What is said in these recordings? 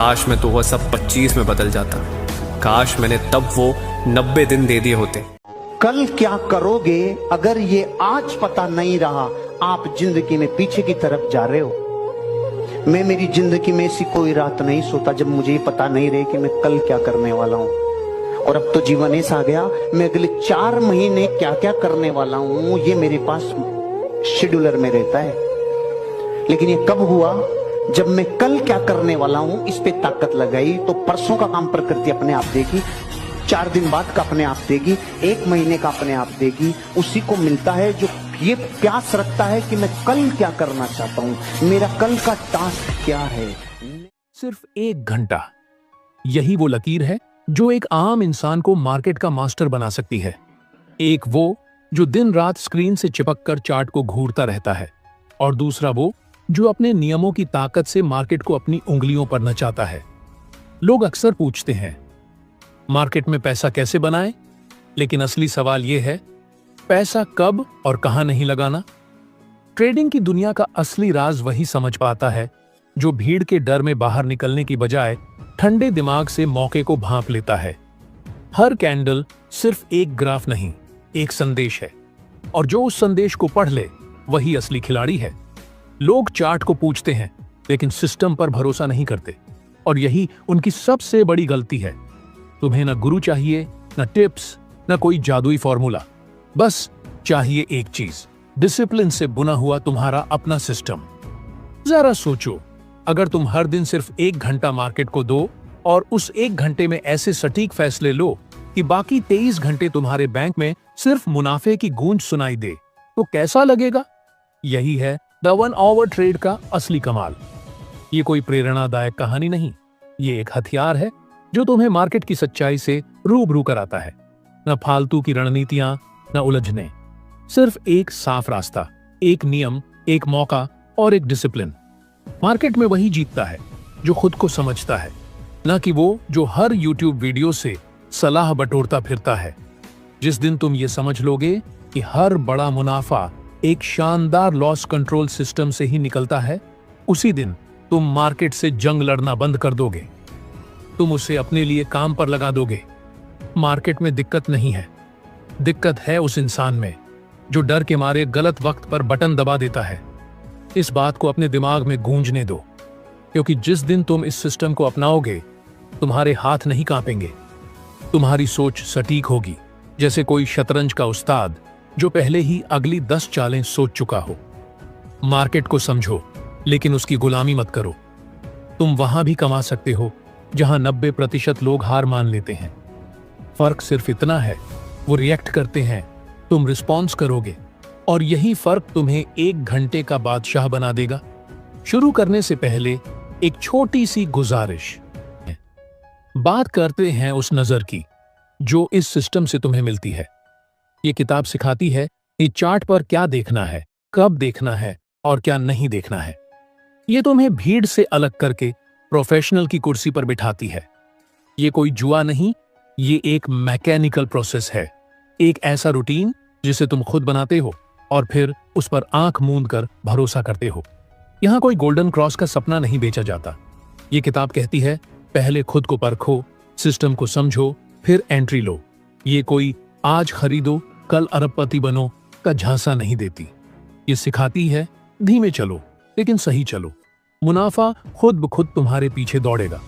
काश मैं तो वह सब 25 में बदल जाता। काश मैंने तब वो 90 दिन दे दिए होते। कल क्या करोगे अगर ये आज पता नहीं रहा, आप जिंदगी में पीछे की तरफ जा रहे हो। मैं मेरी जिंदगी में ऐसी कोई रात नहीं सोता जब मुझे पता नहीं रहे कि मैं कल क्या करने वाला हूं। और अब तो जीवन ऐसा आ गया, मैं अगले 4 महीने क्या क्या करने वाला हूं ये मेरे पास शेड्यूलर में रहता है। लेकिन ये कब हुआ? जब मैं कल क्या करने वाला हूं इस पे ताकत लगाई, तो परसों का काम प्रकृति अपने आप देगी, 4 दिन बाद का अपने आप देगी, 1 महीने का अपने आप देगी। उसी को मिलता है जो ये प्यास रखता है कि मैं कल क्या करना चाहता हूं, मेरा कल का टास्क क्या है। सिर्फ 1 घंटा, यही वो लकीर है जो एक आम इंसान को मार्केट का मास्टर बना सकती है। एक वो जो दिन रात स्क्रीन से चिपक कर चार्ट को घूरता रहता है, और दूसरा वो जो अपने नियमों की ताकत से मार्केट को अपनी उंगलियों पर नचाता है। लोग अक्सर पूछते हैं, मार्केट में पैसा कैसे बनाएं? लेकिन असली सवाल यह है, पैसा कब और कहां नहीं लगाना। ट्रेडिंग की दुनिया का असली राज वही समझ पाता है जो भीड़ के डर में बाहर निकलने की बजाय ठंडे दिमाग से मौके को भांप लेता है। हर कैंडल सिर्फ एक ग्राफ नहीं, एक संदेश है, और जो उस संदेश को पढ़ ले वही असली खिलाड़ी है। लोग चार्ट को पूछते हैं लेकिन सिस्टम पर भरोसा नहीं करते, और यही उनकी सबसे बड़ी गलती है। तुम्हें न गुरु चाहिए, न टिप्स, न कोई जादुई फॉर्मूला, बस चाहिए एक चीज, डिसिप्लिन से बुना हुआ तुम्हारा अपना सिस्टम। जरा सोचो, अगर तुम हर दिन सिर्फ 1 घंटा मार्केट को दो और उस 1 घंटे में ऐसे सटीक फैसले लो कि बाकी 23 घंटे तुम्हारे बैंक में सिर्फ मुनाफे की गूंज सुनाई दे, तो कैसा लगेगा? यही है द 1 आवर ट्रेड का असली कमाल। ये कोई प्रेरणादायक कहानी नहीं, ये एक हथियार है जो तुम्हें मार्केट की सच्चाई से रूबरू कराता है। न फालतू की रणनीतियां, न उलझने, सिर्फ एक साफ रास्ता, एक नियम, एक मौका और एक डिसिप्लिन। मार्केट में वही जीतता है जो खुद को समझता है, न कि वो जो हर YouTube वीडियो से सलाह बटोरता फिरता है। जिस दिन तुम ये समझ लोगे कि हर बड़ा मुनाफा एक शानदार लॉस कंट्रोल सिस्टम से ही निकलता है, उसी दिन तुम मार्केट से जंग लड़ना बंद कर दोगे। तुम उसे अपने लिए काम पर लगा दोगे। मार्केट में दिक्कत नहीं है, दिक्कत है उस इंसान में जो डर के मारे गलत वक्त पर बटन दबा देता है। इस बात को अपने दिमाग में गूंजने दो, क्योंकि जिस दिन तुम इस सिस्टम को अपनाओगे, तुम्हारे हाथ नहीं कांपेंगे, तुम्हारी सोच सटीक होगी, जैसे कोई शतरंज का उस्ताद जो पहले ही अगली 10 चालें सोच चुका हो। मार्केट को समझो, लेकिन उसकी गुलामी मत करो। तुम वहां भी कमा सकते हो जहां 90% लोग हार मान लेते हैं। फर्क सिर्फ इतना है, वो रिएक्ट करते हैं, तुम रिस्पॉन्स करोगे, और यही फर्क तुम्हें 1 घंटे का बादशाह बना देगा। शुरू करने से पहले एक छोटी सी गुजारिश है। बात करते हैं उस नजर की जो इस सिस्टम से तुम्हें मिलती है। ये किताब सिखाती है कि चार्ट पर क्या देखना है, कब देखना है और क्या नहीं देखना है। ये तुम्हें भीड़ से अलग करके प्रोफेशनल की कुर्सी पर बिठाती है। ये कोई जुआ नहीं, ये एक मैकेनिकल प्रोसेस है, एक ऐसा रूटीन जिसे तुम खुद बनाते हो और फिर उस पर आंख मूंद कर भरोसा करते हो। यहां कोई गोल्डन क्रॉस का सपना नहीं बेचा जाता। ये किताब कहती है, पहले खुद को परखो, सिस्टम को समझो, फिर एंट्री लो। ये कोई आज खरीदो कल अरबपति बनो का झांसा नहीं देती। ये सिखाती है, धीमे चलो लेकिन सही चलो, मुनाफा खुद ब खुद तुम्हारे पीछे दौड़ेगा।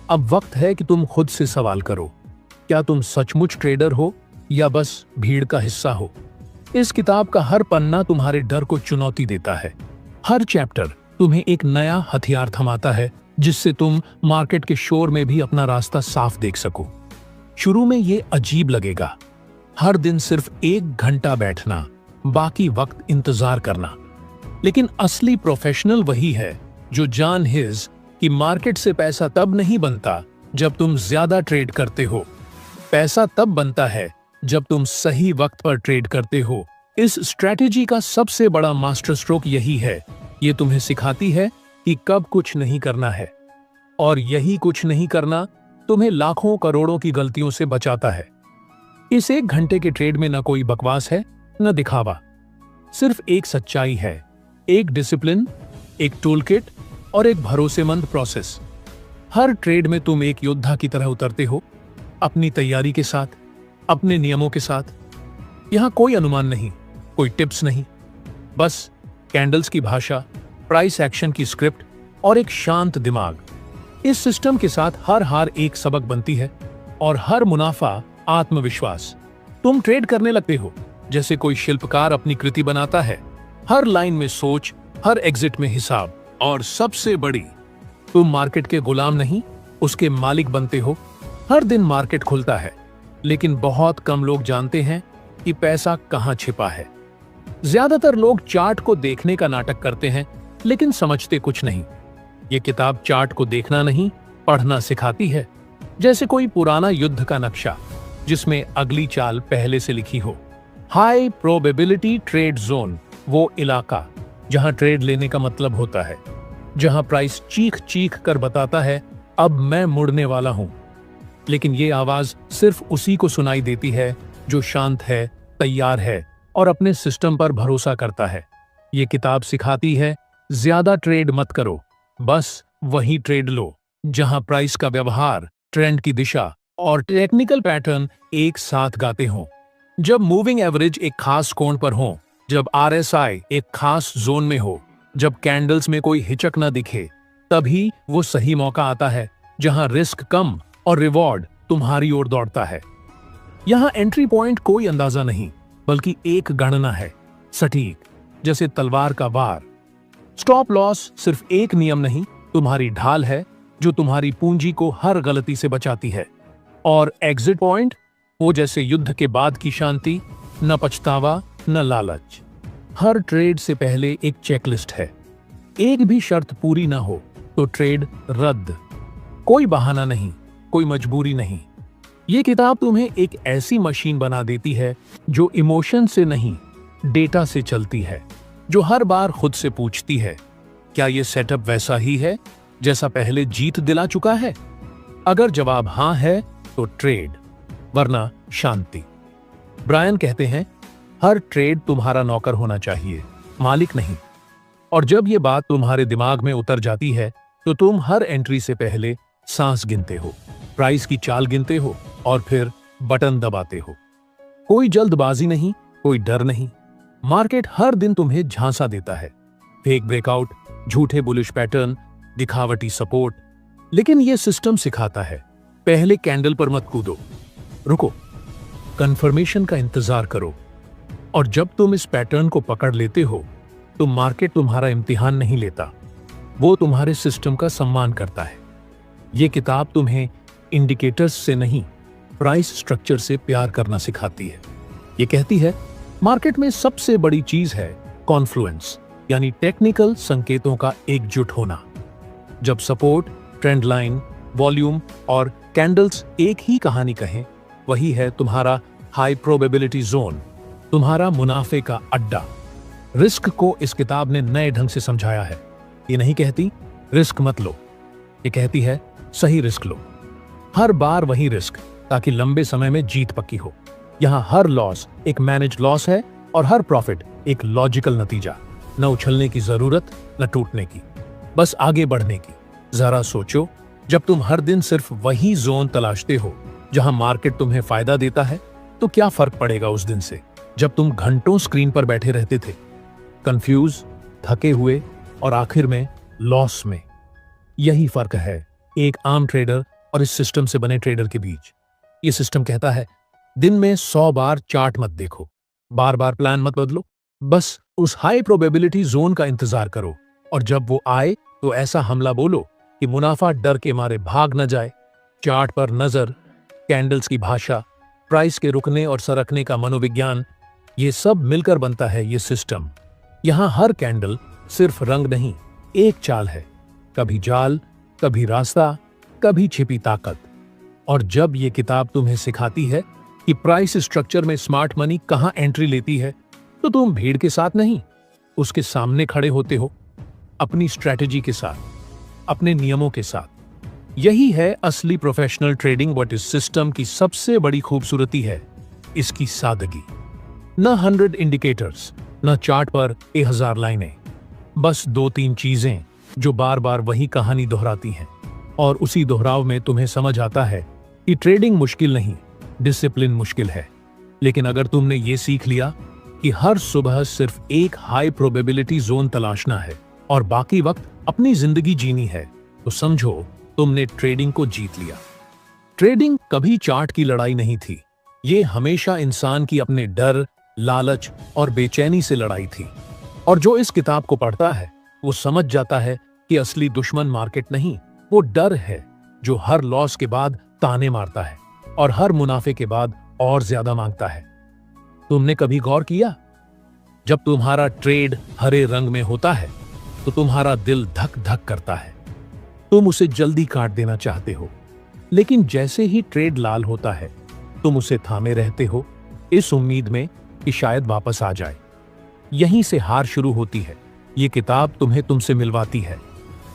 अब वक्त है कि तुम खुद से सवाल करो, क्या तुम सचमुच ट्रेडर हो या बस भीड़ का हिस्सा हो? इस किताब का हर पन्ना तुम्हारे डर को चुनौती देता है। हर चैप्टर तुम्हें एक नया हथियार थमाता है जिससे तुम मार्केट के शोर में भी अपना रास्ता साफ देख सको। शुरू में ये अजीब लगेगा, हर दिन सिर्फ 1 घंटा बैठना, बाकी वक्त इंतजार करना। लेकिन असली प्रोफेशनल वही है जो जान हिज कि मार्केट से पैसा तब नहीं बनता जब तुम ज्यादा ट्रेड करते हो। पैसा तब बनता है जब तुम सही वक्त पर ट्रेड करते हो। इस स्ट्रैटेजी का सबसे बड़ा मास्टर स्ट्रोक यही है। ये तुम्हें सिखाती है कि कब कुछ नहीं करना है, और यही कुछ नहीं करना तुम्हें लाखों करोड़ों की गलतियों से बचाता है। इस 1 घंटे के ट्रेड में न कोई बकवास है, न दिखावा, सिर्फ एक सच्चाई है, एक डिसिप्लिन, एक टूलकिट और एक भरोसेमंद प्रोसेस। हर ट्रेड में तुम एक योद्धा की तरह उतरते हो, अपनी तैयारी के साथ, अपने नियमों के साथ। यहां कोई अनुमान नहीं, कोई टिप्स नहीं, बस कैंडल्स की भाषा, प्राइस एक्शन की स्क्रिप्ट और एक शांत दिमाग। इस सिस्टम के साथ हर हार एक सबक बनती है और हर मुनाफा आत्मविश्वास। तुम ट्रेड करने लगते हो जैसे कोई शिल्पकार अपनी कृति बनाता है, हर लाइन में सोच, हर एग्जिट में हिसाब, और सबसे बड़ी, तुम मार्केट के गुलाम नहीं, उसके मालिक बनते हो। हर दिन मार्केट खुलता है, लेकिन बहुत कम लोग जानते हैं कि पैसा कहां छिपा है। ज्यादातर लोग चार्ट को देखने का नाटक करते हैं, लेकिन समझते कुछ नहीं। ये किताब चार्ट को देखना नहीं, पढ़ना सिखाती है, जैसे कोई पुराना युद्ध का नक्शा जिसमें अगली चाल पहले से लिखी हो। हाई प्रोबेबिलिटी ट्रेड जोन, वो इलाका जहां ट्रेड लेने का मतलब होता है, जहां प्राइस चीख चीख कर बताता है अब मैं मुड़ने वाला हूं। लेकिन ये आवाज सिर्फ उसी को सुनाई देती है जो शांत है, तैयार है और अपने सिस्टम पर भरोसा करता है। ये किताब सिखाती है ज्यादा ट्रेड मत करो, बस वही ट्रेड लो जहां प्राइस का व्यवहार, ट्रेंड की दिशा और टेक्निकल पैटर्न एक साथ गाते हों। जब मूविंग एवरेज एक खास कोण पर हो, जब RSI एक खास जोन में हो, जब कैंडल्स में कोई हिचक न दिखे, तभी वो सही मौका आता है जहां रिस्क कम और रिवॉर्ड तुम्हारी ओर दौड़ता है। यहां एंट्री पॉइंट कोई अंदाजा नहीं, बल्कि एक गणना है, सटीक जैसे तलवार का वार। स्टॉप लॉस सिर्फ एक नियम नहीं, तुम्हारी ढाल है जो तुम्हारी पूंजी को हर गलती से बचाती है। और एग्जिट पॉइंट, वो जैसे युद्ध के बाद की शांति, न पछतावा न लालच। हर ट्रेड से पहले एक चेकलिस्ट है, एक भी शर्त पूरी ना हो तो ट्रेड रद्द। कोई बहाना नहीं, कोई मजबूरी नहीं। ये किताब तुम्हें एक ऐसी मशीन बना देती है जो इमोशन से नहीं, डेटा से चलती है, जो हर बार खुद से पूछती है, क्या ये सेटअप वैसा ही है जैसा पहले जीत दिला चुका है? अगर जवाब हां है तो ट्रेड, वरना शांति। ब्रायन कहते हैं, हर ट्रेड तुम्हारा नौकर होना चाहिए, मालिक नहीं। और जब ये बात तुम्हारे दिमाग में उतर जाती है तो तुम हर एंट्री से पहले सांस गिनते हो, प्राइस की चाल गिनते हो और फिर बटन दबाते हो। कोई जल्दबाजी नहीं, कोई डर नहीं। मार्केट हर दिन तुम्हें झांसा देता है, फेक ब्रेकआउट, झूठे बुलिश पैटर्न, दिखावटी सपोर्ट। लेकिन यह सिस्टम सिखाता है, पहले कैंडल पर मत कूदो, रुको, कंफर्मेशन का इंतजार करो। और जब तुम इस पैटर्न को पकड़ लेते हो तो मार्केट तुम्हारा इम्तिहान नहीं लेता, वो तुम्हारे सिस्टम का सम्मान करता है। ये किताब तुम्हें इंडिकेटर्स से नहीं, प्राइस स्ट्रक्चर से प्यार करना सिखाती है। ये कहती है, मार्केट में सबसे बड़ी चीज है कॉन्फ्लुएंस, यानी टेक्निकल संकेतों का एकजुट होना। जब सपोर्ट, ट्रेंड लाइन, वॉल्यूम और कैंडल्स एक ही कहानी कहें, वही है तुम्हारा हाई प्रोबेबिलिटी जोन, तुम्हारा मुनाफे का अड्डा। रिस्क को इस किताब ने नए ढंग से समझाया है। ये नहीं कहती रिस्क मत लो, ये कहती है सही रिस्क लो, हर बार वही रिस्क, ताकि लंबे समय में जीत पक्की हो। यहां हर लॉस एक मैनेज लॉस है और हर प्रॉफिट एक लॉजिकल नतीजा। न उछलने की जरूरत, न टूटने की, बस आगे बढ़ने की। जरा सोचो, जब तुम हर दिन सिर्फ वही जोन तलाशते हो जहां मार्केट तुम्हें फायदा देता है, तो क्या फर्क पड़ेगा उस दिन से जब तुम घंटों स्क्रीन पर बैठे रहते थे, कंफ्यूज, थके हुए और आखिर में लॉस में। यही फर्क है एक आम ट्रेडर और इस सिस्टम से बने ट्रेडर के बीच। ये सिस्टम कहता है, दिन में 100 बार चार्ट मत देखो, बार बार प्लान मत बदलो, बस उस हाई प्रोबेबिलिटी जोन का इंतजार करो, और जब वो आए तो ऐसा हमला बोलो कि मुनाफा डर के मारे भाग न जाए। चार्ट पर नजर, कैंडल्स की भाषा, प्राइस के रुकने और सरकने का मनोविज्ञान, ये सब मिलकर बनता है ये सिस्टम। यहां हर कैंडल सिर्फ रंग नहीं, एक चाल है, कभी जाल, कभी रास्ता, कभी छिपी ताकत। और जब ये किताब तुम्हें सिखाती है कि प्राइस स्ट्रक्चर में स्मार्ट मनी कहां एंट्री लेती है, तो तुम भीड़ के साथ नहीं, उसके सामने खड़े होते हो, अपनी स्ट्रैटेजी के साथ, अपने नियमों के साथ। यही है असली professional trading. What is system की सबसे बड़ी खूबसूरती है इसकी सादगी। न 100 इंडिकेटर्स, न चार्ट पर 1000 लाइनें, बस 2-3 चीजें जो बार बार वही कहानी दोहराती हैं। और उसी दोहराव में तुम्हें समझ आता है कि ट्रेडिंग मुश्किल नहीं, डिसिप्लिन मुश्किल है। लेकिन अगर तुमने ये सीख लिया कि हर सुबह सिर्फ एक हाई प्रोबेबिलिटी जोन तलाशना है और बाकी वक्त अपनी जिंदगी जीनी है, तो समझो तुमने ट्रेडिंग को जीत लिया। ट्रेडिंग कभी चार्ट की लड़ाई नहीं थी, ये हमेशा इंसान की अपने डर, लालच और बेचैनी से लड़ाई थी। और जो इस किताब को पढ़ता है वो समझ जाता है कि असली दुश्मन मार्केट नहीं, वो डर है जो हर लॉस के बाद ताने मारता है और हर मुनाफे के बाद और ज्यादा मांगता है। तुमने कभी गौर किया, जब तुम्हारा ट्रेड हरे रंग में होता है तो तुम्हारा दिल धक धक करता है, तुम उसे जल्दी काट देना चाहते हो। लेकिन जैसे ही ट्रेड लाल होता है तुम उसे थामे रहते हो, इस उम्मीद में कि शायद वापस आ जाए। यहीं से हार शुरू होती है। ये किताब तुम्हें तुमसे मिलवाती है,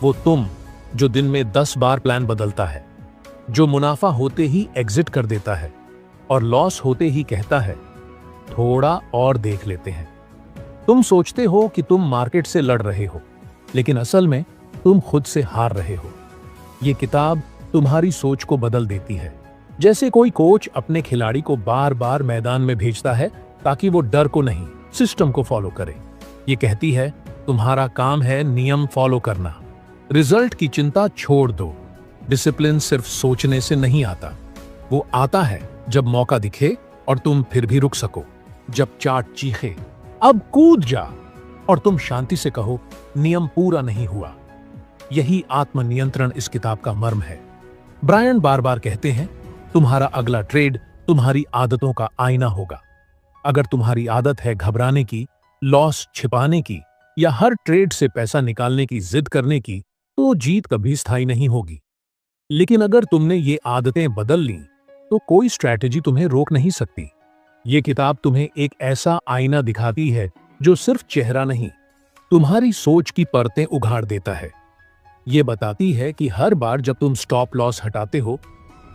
वो तुम जो दिन में 10 बार प्लान बदलता है, जो मुनाफा होते ही एग्जिट कर देता है और लॉस होते ही कहता है थोड़ा और देख लेते हैं। तुम सोचते हो कि तुम मार्केट से लड़ रहे हो, लेकिन असल में तुम खुद से हार रहे हो। ये किताब तुम्हारी सोच को बदल देती है, जैसे कोई कोच अपने खिलाड़ी को बार बार मैदान में भेजता है ताकि वो डर को नहीं, सिस्टम को फॉलो करे। ये कहती है तुम्हारा काम है नियम फॉलो करना, रिजल्ट की चिंता छोड़ दो। डिसिप्लिन सिर्फ सोचने से नहीं आता, वो आता है जब मौका दिखे और तुम फिर भी रुक सको, जब चार्ट चीखे अब कूद जा और तुम शांति से कहो नियम पूरा नहीं हुआ। यही आत्मनियंत्रण इस किताब का मर्म है। ब्रायन बार बार कहते हैं तुम्हारा अगला ट्रेड तुम्हारी आदतों का आईना होगा। अगर तुम्हारी आदत है घबराने की, लॉस छिपाने की या हर ट्रेड से पैसा निकालने की जिद करने की, तो जीत कभी स्थायी नहीं होगी। लेकिन अगर तुमने ये आदतें बदल ली तो कोई स्ट्रैटेजी तुम्हें रोक नहीं सकती। ये किताब तुम्हें एक ऐसा आईना दिखाती है जो सिर्फ चेहरा नहीं, तुम्हारी सोच की परतें उघाड़ देता है। ये बताती है कि हर बार जब तुम स्टॉप लॉस हटाते हो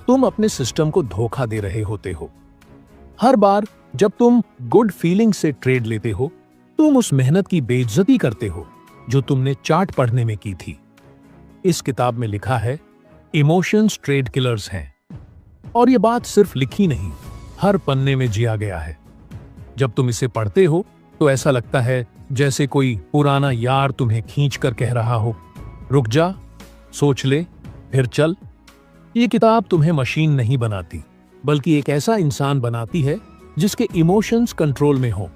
तुम अपने सिस्टम को धोखा दे रहे होते हो। हर बार जब तुम गुड फीलिंग से ट्रेड लेते हो तुम उस मेहनत की बेइज्जती करते हो जो तुमने चार्ट पढ़ने में की थी। इस किताब में लिखा है इमोशंस ट्रेड किलर्स हैं, और ये बात सिर्फ लिखी नहीं, हर पन्ने में जिया गया है। जब तुम इसे पढ़ते हो तो ऐसा लगता है जैसे कोई पुराना यार तुम्हें खींच कर कह रहा हो रुक जा, सोच ले, फिर चल। ये किताब तुम्हें मशीन नहीं बनाती, बल्कि एक ऐसा इंसान बनाती है जिसके इमोशंस कंट्रोल में हो।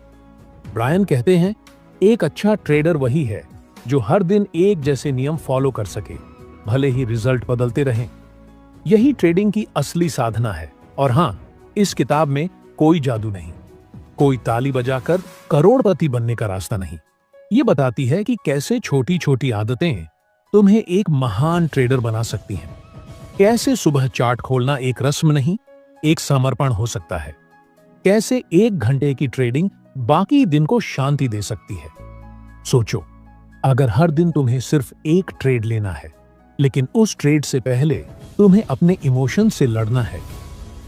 ब्रायन कहते हैं एक अच्छा ट्रेडर वही है जो हर दिन एक जैसे नियम फॉलो कर सके, भले ही रिजल्ट बदलते रहें। यही ट्रेडिंग की असली साधना है। और हां, इस किताब में कोई जादू नहीं, कोई ताली बजाकर करोड़पति बनने का रास्ता नहीं। ये बताती है कि कैसे छोटी छोटी आदतें तुम्हें एक महान ट्रेडर बना सकती हैं। कैसे सुबह चार्ट खोलना एक रस्म नहीं, एक समर्पण हो सकता है। कैसे 1 घंटे की ट्रेडिंग बाकी दिन को शांति दे सकती है। सोचो, अगर हर दिन तुम्हें सिर्फ एक ट्रेड लेना है, लेकिन उस ट्रेड से पहले तुम्हें अपने इमोशन से लड़ना है,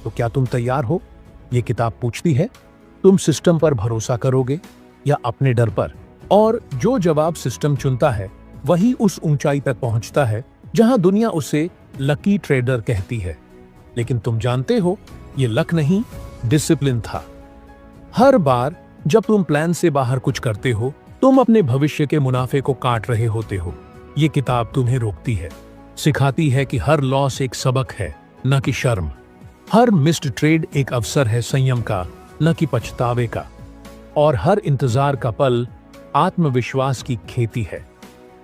तो क्या तुम तैयार हो? ये किताब पूछती है तुम सिस्टम पर भरोसा करोगे या अपने डर पर? और जो जवाब सिस्टम चुनता है वही उस ऊंचाई तक पहुंचता है जहां दुनिया उसे लकी ट्रेडर कहती है। लेकिन तुम जानते हो ये लक नहीं, डिसिप्लिन था। हर बार जब तुम प्लान से बाहर कुछ करते हो तुम अपने भविष्य के मुनाफे को काट रहे होते हो। ये किताब तुम्हें रोकती है, सिखाती है कि हर लॉस एक सबक है, न कि शर्म। हर मिस्ड ट्रेड एक अवसर है संयम का, न कि पछतावे का। और हर इंतजार का पल आत्मविश्वास की खेती है।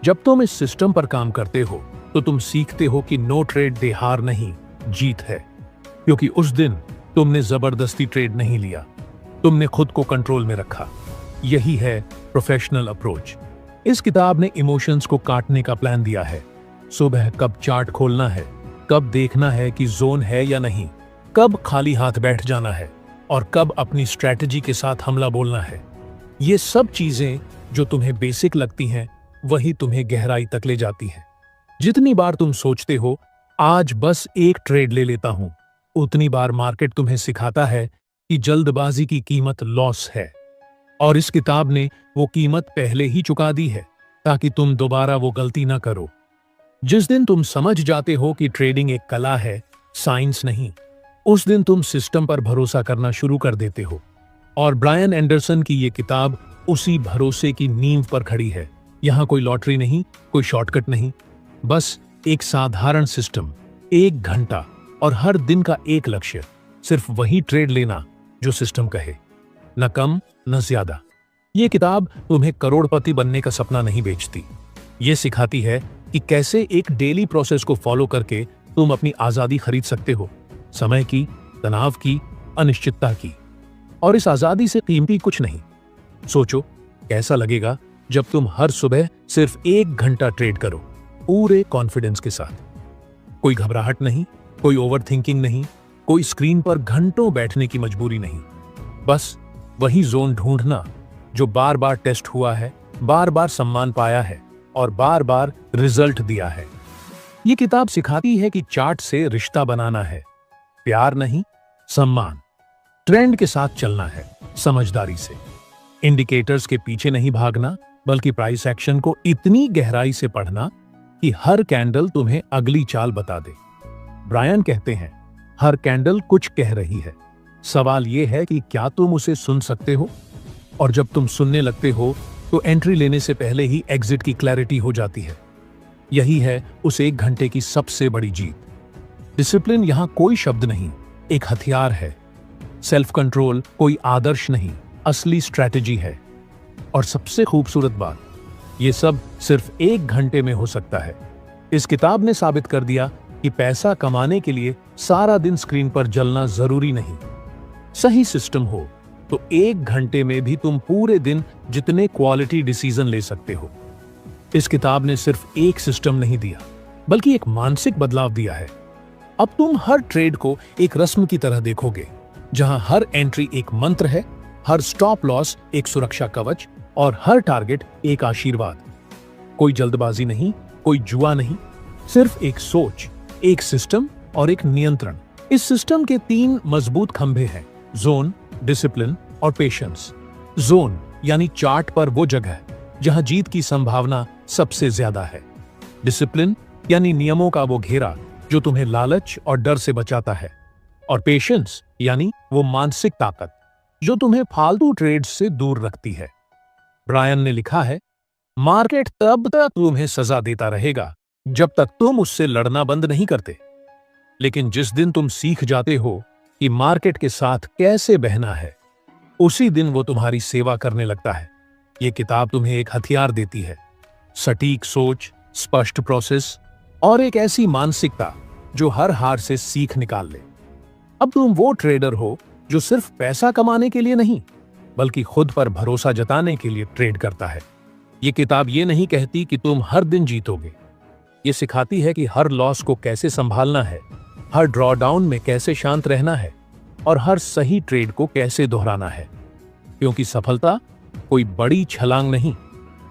जब तुम इस सिस्टम पर काम करते हो तो तुम सीखते हो कि नो ट्रेड डे हार नहीं, जीत है। क्योंकि उस दिन तुमने जबरदस्ती ट्रेड नहीं लिया, तुमने खुद को कंट्रोल में रखा। यही है प्रोफेशनल अप्रोच। इस किताब ने इमोशंस को काटने का प्लान दिया है। सुबह कब चार्ट खोलना है, कब देखना है कि जोन है या नहीं, कब खाली हाथ बैठ जाना है और कब अपनी स्ट्रैटेजी के साथ हमला बोलना है। ये सब चीजें जो तुम्हें बेसिक लगती हैं वही तुम्हें गहराई तक ले जाती हैं। जितनी बार तुम सोचते हो आज बस एक ट्रेड ले लेता हूं, उतनी बार मार्केट तुम्हें सिखाता है कि जल्दबाजी की कीमत लॉस है। और इस किताब ने वो कीमत पहले ही चुका दी है ताकि तुम दोबारा वो गलती ना करो। जिस दिन तुम समझ जाते हो कि ट्रेडिंग एक कला है, साइंस नहीं, उस दिन तुम सिस्टम पर भरोसा करना शुरू कर देते हो। और ब्रायन एंडरसन की ये किताब उसी भरोसे की नींव पर खड़ी है। यहां कोई लॉटरी नहीं, कोई शॉर्टकट नहीं, बस एक साधारण सिस्टम, 1 घंटा और हर दिन का एक लक्ष्य, सिर्फ वही ट्रेड लेना जो सिस्टम कहे, न कम न ज्यादा। ये किताब तुम्हें करोड़पति बनने का सपना नहीं बेचती, ये सिखाती है कि कैसे एक डेली प्रोसेस को फॉलो करके तुम अपनी आजादी खरीद सकते हो, समय की, तनाव की, अनिश्चितता की। और इस आजादी से कीमती कुछ नहीं। सोचो कैसा लगेगा जब तुम हर सुबह सिर्फ 1 घंटा ट्रेड करो, पूरे कॉन्फिडेंस के साथ। कोई घबराहट नहीं, कोई ओवरथिंकिंग नहीं, कोई स्क्रीन पर घंटों बैठने की मजबूरी नहीं। बस वही जोन ढूंढना जो बार बार टेस्ट हुआ है, बार बार सम्मान पाया है और बार बार रिजल्ट दिया है। ये किताब सिखाती है कि चार्ट से रिश्ता बनाना है, प्यार नहीं, सम्मान। ट्रेंड के साथ चलना है, समझदारी से। इंडिकेटर्स के पीछे नहीं भागना, बल्कि प्राइस एक्शन को इतनी गहराई से पढ़ना कि हर कैंडल तुम्हें अगली चाल बता दे। ब्रायन कहते हैं, हर कैंडल कुछ कह रही है, सवाल यह है कि क्या तुम उसे सुन सकते हो। और जब तुम सुनने लगते हो तो एंट्री लेने से पहले ही एग्जिट की क्लैरिटी हो जाती है। यही है उस 1 घंटे की सबसे बड़ी जीत। डिसिप्लिन यहां कोई शब्द नहीं, एक हथियार है। सेल्फ कंट्रोल कोई आदर्श नहीं, असली स्ट्रैटेजी है। और सबसे खूबसूरत बात, ये सब सिर्फ 1 घंटे में हो सकता है। इस किताब ने साबित कर दिया कि पैसा कमाने के लिए सारा दिन स्क्रीन पर जलना जरूरी नहीं। सही सिस्टम हो तो 1 घंटे में भी तुम पूरे दिन जितने क्वालिटी डिसीजन ले सकते हो। इस किताब ने सिर्फ एक सिस्टम नहीं दिया, बल्कि एक मानसिक बदलाव दिया है। अब तुम हर ट्रेड को एक रस्म की तरह देखोगे, जहां हर एंट्री एक मंत्र है, हर स्टॉप लॉस एक सुरक्षा कवच और हर टारगेट एक आशीर्वाद। कोई जल्दबाजी नहीं, कोई जुआ नहीं, सिर्फ एक सोच, एक सिस्टम और एक नियंत्रण। इस सिस्टम के 3 मजबूत खंभे हैं, जोन, डिसिप्लिन और पेशेंस। जोन यानी चार्ट पर वो जगह जहां जीत की संभावना सबसे ज्यादा है। डिसिप्लिन यानी नियमों का वो घेरा जो तुम्हें लालच और डर से बचाता है। और पेशेंस यानी वो मानसिक ताकत जो तुम्हें फालतू ट्रेड्स से दूर रखती है। ब्रायन ने लिखा है, मार्केट तब तक तुम्हें सजा देता रहेगा जब तक तुम उससे लड़ना बंद नहीं करते। लेकिन जिस दिन तुम सीख जाते हो कि मार्केट के साथ कैसे बहना है, उसी दिन वो तुम्हारी सेवा करने लगता है। ये किताब तुम्हें एक हथियार देती है, सटीक सोच, स्पष्ट प्रोसेस और एक ऐसी मानसिकता जो हर हार से सीख निकाल ले। अब तुम वो ट्रेडर हो जो सिर्फ पैसा कमाने के लिए नहीं, बल्कि खुद पर भरोसा जताने के लिए ट्रेड करता है। ये किताब ये नहीं कहती कि तुम हर दिन जीतोगे, ये सिखाती है कि हर लॉस को कैसे संभालना है, हर ड्रॉडाउन में कैसे शांत रहना है और हर सही ट्रेड को कैसे दोहराना है। क्योंकि सफलता कोई बड़ी छलांग नहीं,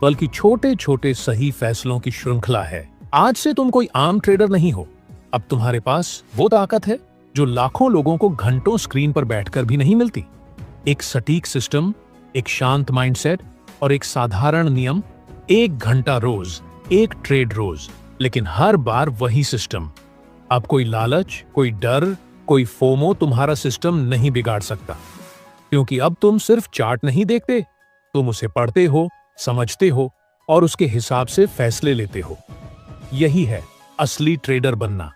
बल्कि छोटे छोटे सही फैसलों की श्रृंखला है। आज से तुम कोई आम ट्रेडर नहीं हो, अब तुम्हारे पास वो ताकत है जो लाखों लोगों को घंटों स्क्रीन पर बैठकर भी नहीं मिलती। एक सटीक सिस्टम, एक शांत माइंडसेट और एक साधारण नियम, 1 घंटा रोज, एक ट्रेड रोज, लेकिन हर बार वही सिस्टम। अब कोई लालच, कोई डर, कोई फोमो तुम्हारा सिस्टम नहीं बिगाड़ सकता। क्योंकि अब तुम सिर्फ चार्ट नहीं देखते, तुम उसे पढ़ते हो, समझते हो और उसके हिसाब से फैसले लेते हो। यही है असली ट्रेडर बनना।